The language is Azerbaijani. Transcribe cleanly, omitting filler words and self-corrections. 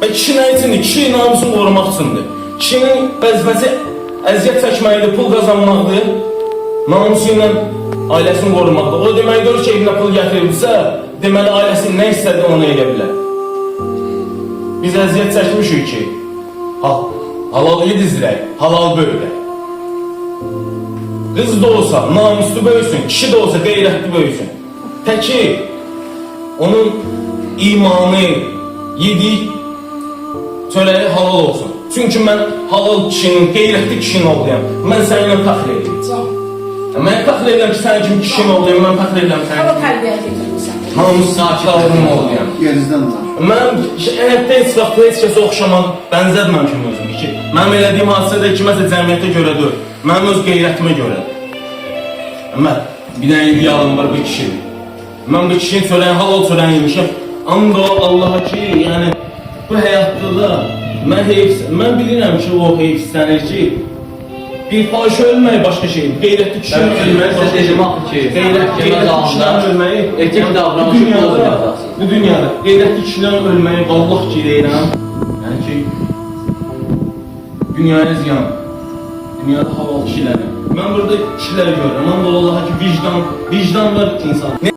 Və kişi nə üçündür? Kişi namusunu qorumaq üçündür. Kişinin vəzifəsi əziyyət çəkməkdir, pul qazanmaqdır, namusu ilə ailəsini qorumaqdır. O deməkdir ki, evinə pul gətirilirsə, deməli ailəsinin nə istədi onu edə bilər. Biz əziyyət çəkmişik ki, halal yedizdirək, halal böyüdək. Qız da olsa namuslu böyüsün, kişi də olsa qeyrətli böyüsün. Təki onun imanı, yediği çöreği halal olsun. Çünkü ben halal kişinin, qeyrətli kişinin oğluyam. Ben seninle fəxr edirəm. Ben fəxr edirəm ki, sen kim kişinin oğluyam, ben fəxr edirəm Hava senin. tərbiyə getirmişsən. Namus sakilavının oğluyam. Yerizdən var. Mən həyatda heç vaxt heç kəsə oxşamaq, bənzətməmişim özümü ki. Mənim elədiyim hadisədə kiməsə cəmiyyətə görə deyil, mənim öz qeyrətimə görədir. Mən bir dənə yalım var bir kişidir. Mən bu kişinin çörəyi, halal çörəyi yemişəm. Amma Allah'a ki, yani bu həyatda da mən bilirəm ki, o heyfslənir ki, bir fahişə ölmək başqa şeydir. Qeyrətli kişinin ölməyi başqa şeydir. Qeyrətli kişilərin ölməyi bu dünyada qeyrətli kişilərin ölməyi vallah ki deyirəm. Yəni ki, dünyaya ziyan. Dünyada halal kişilərin. Mən burada kişiləri görürəm. Amma Allah'a ki vicdan var insan.